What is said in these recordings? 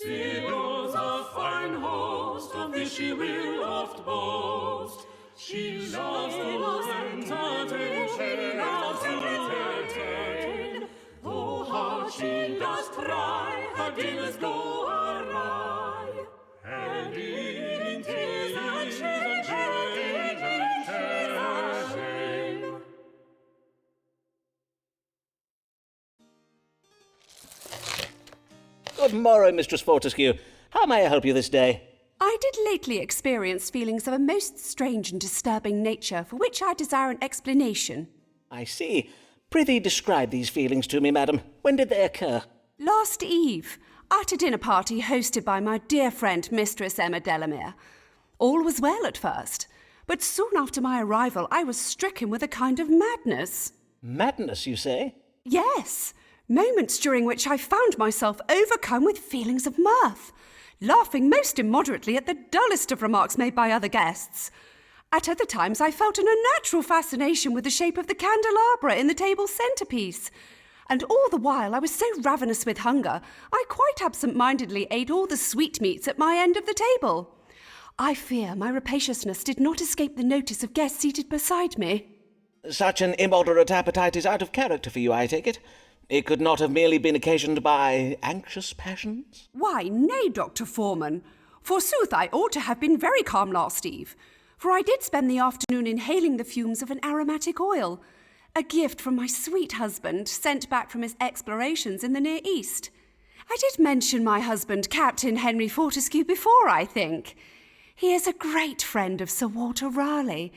Sibyl's a fine host, of this she will oft boast. She loves to entertain, she loves to entertain. Though hard she does try, her dinners go awry. And in tears and shame. Good morrow, Mistress Fortescue. How may I help you this day? I did lately experience feelings of a most strange and disturbing nature, for which I desire an explanation. I see. Prithee describe these feelings to me, madam. When did they occur? Last eve, at a dinner party hosted by my dear friend Mistress Emma Delamere. All was well at first, but soon after my arrival I was stricken with a kind of madness. Madness, you say? Yes, moments during which I found myself overcome with feelings of mirth, laughing most immoderately at the dullest of remarks made by other guests. At other times I felt an unnatural fascination with the shape of the candelabra in the table's centrepiece. And all the while I was so ravenous with hunger, I quite absent-mindedly ate all the sweetmeats at my end of the table. I fear my rapaciousness did not escape the notice of guests seated beside me. Such an immoderate appetite is out of character for you, I take it. It could not have merely been occasioned by anxious passions? Why, nay, Dr. Foreman. Forsooth, I ought to have been very calm last eve, for I did spend the afternoon inhaling the fumes of an aromatic oil, a gift from my sweet husband, sent back from his explorations in the Near East. I did mention my husband, Captain Henry Fortescue, before, I think. He is a great friend of Sir Walter Raleigh.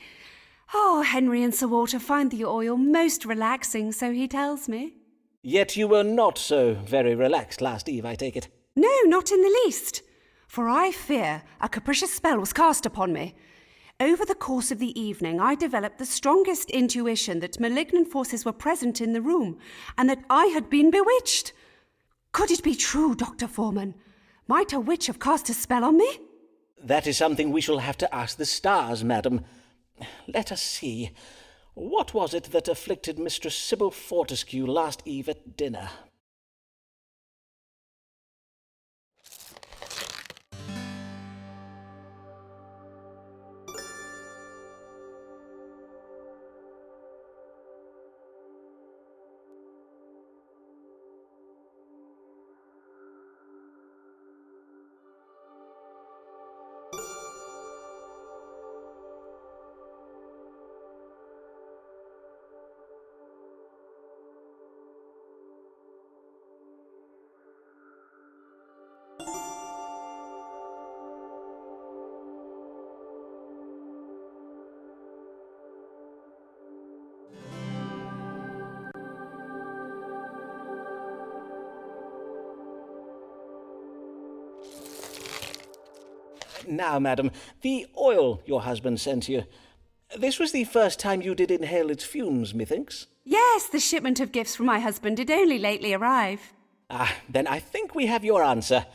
Oh, Henry and Sir Walter find the oil most relaxing, so he tells me. Yet you were not so very relaxed last eve, I take it. No, not in the least, for I fear a capricious spell was cast upon me. Over the course of the evening, I developed the strongest intuition that malignant forces were present in the room, and that I had been bewitched. Could it be true, Dr. Foreman? Might a witch have cast a spell on me? That is something we shall have to ask the stars, madam. Let us see. What was it that afflicted Mistress Sybil Fortescue last eve at dinner? Now, madam, the oil your husband sent you. This was the first time you did inhale its fumes, methinks. Yes, the shipment of gifts from my husband did only lately arrive. Then I think we have your answer.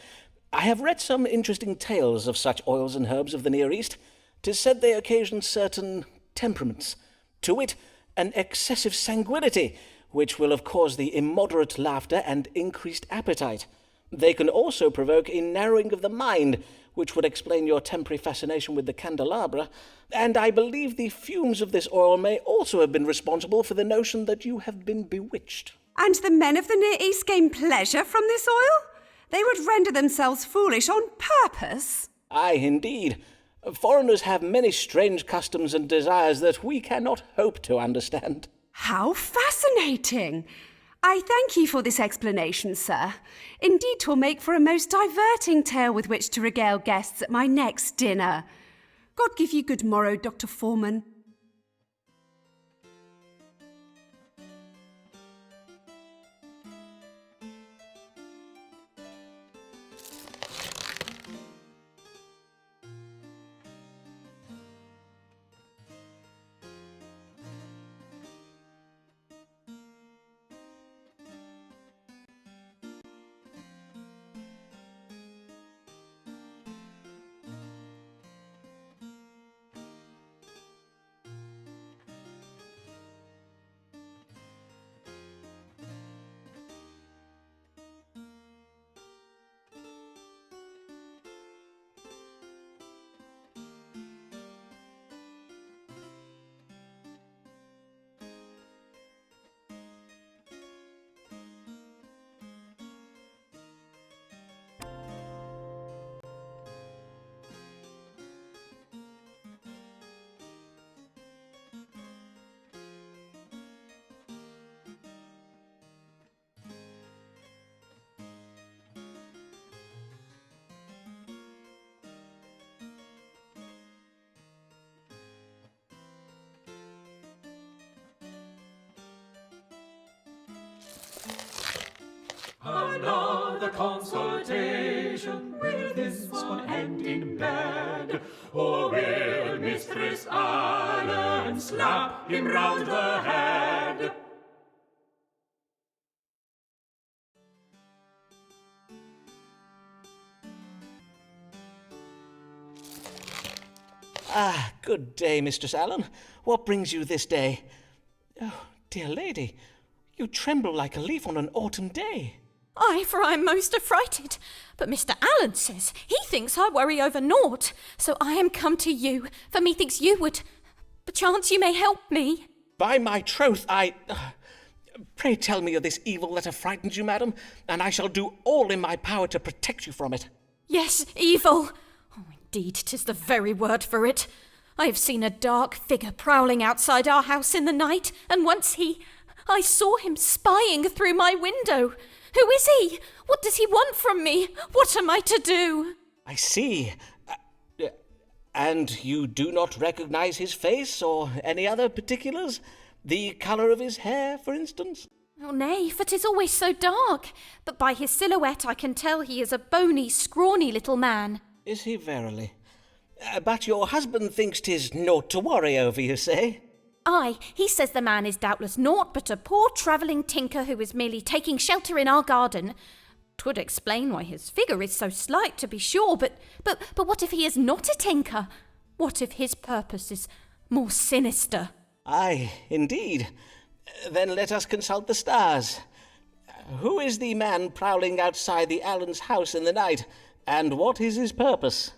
I have read some interesting tales of such oils and herbs of the Near East. 'Tis said they occasion certain temperaments, to wit, an excessive sanguinity, which will have caused the immoderate laughter and increased appetite. They can also provoke a narrowing of the mind, which would explain your temporary fascination with the candelabra, and I believe the fumes of this oil may also have been responsible for the notion that you have been bewitched. And the men of the Near East gain pleasure from this oil? They would render themselves foolish on purpose? Aye, indeed. Foreigners have many strange customs and desires that we cannot hope to understand. How fascinating! I thank you for this explanation, sir. Indeed, 'twill make for a most diverting tale with which to regale guests at my next dinner. God give you good morrow, Dr. Foreman. the consultation. Will this one end in bed? Or will Mistress Allen slap him round the head? Ah, good day, Mistress Allen. What brings you this day? Oh, dear lady, you tremble like a leaf on an autumn day. Aye, for I am most affrighted. But Mr. Allen says he thinks I worry over naught. So I am come to you, for methinks you would... Perchance you may help me. By my troth, Pray tell me of this evil that affrightens you, madam, and I shall do all in my power to protect you from it. Yes, evil. Oh, indeed, 'tis the very word for it. I have seen a dark figure prowling outside our house in the night, and once I saw him spying through my window. Who is he? What does he want from me? What am I to do? I see. And you do not recognize his face or any other particulars? The colour of his hair, for instance? Oh, nay, for 'tis always so dark. But by his silhouette I can tell he is a bony, scrawny little man. Is he verily? But your husband thinks 'tis naught to worry over, you say? Aye, he says the man is doubtless naught but a poor travelling tinker who is merely taking shelter in our garden. 'Twould explain why his figure is so slight, to be sure, but what if he is not a tinker? What if his purpose is more sinister? Aye, indeed. Then let us consult the stars. Who is the man prowling outside the Allen's house in the night, and what is his purpose?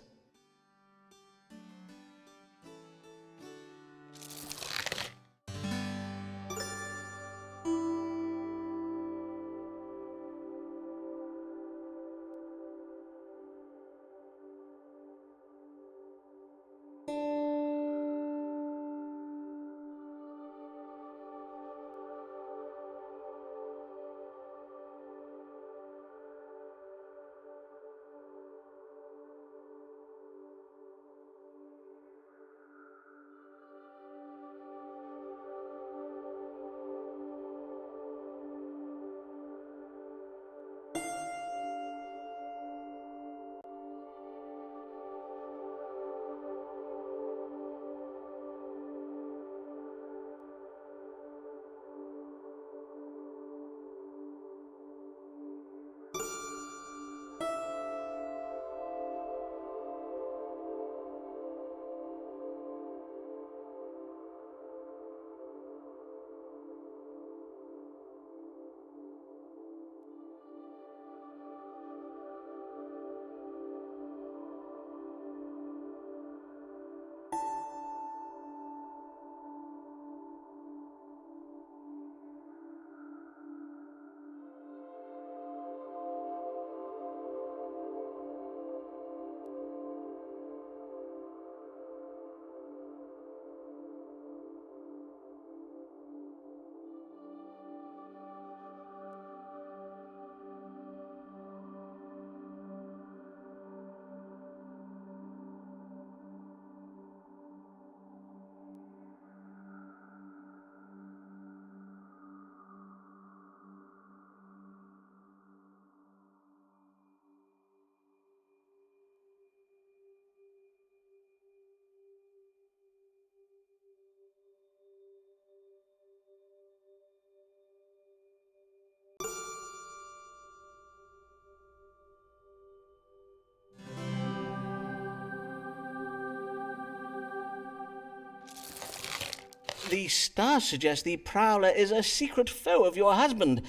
The stars suggest the prowler is a secret foe of your husband.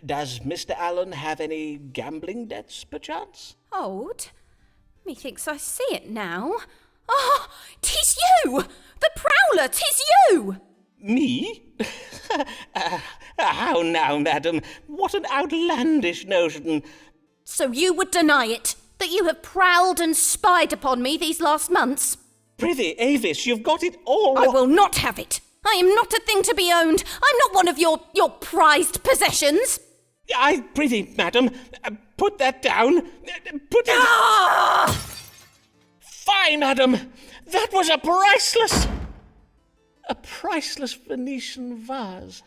Does Mr. Allen have any gambling debts, perchance? Hold. Methinks I see it now. Ah, 'tis you! The prowler, 'tis you! Me? How now, madam? What an outlandish notion. So you would deny it, that you have prowled and spied upon me these last months? Prithee, Avis, you've got it all I will not have it. I am not a thing to be owned. I'm not one of your prized possessions. I prithee, madam, put that down. Put it... Ah! Fie, madam! That was a priceless Venetian vase.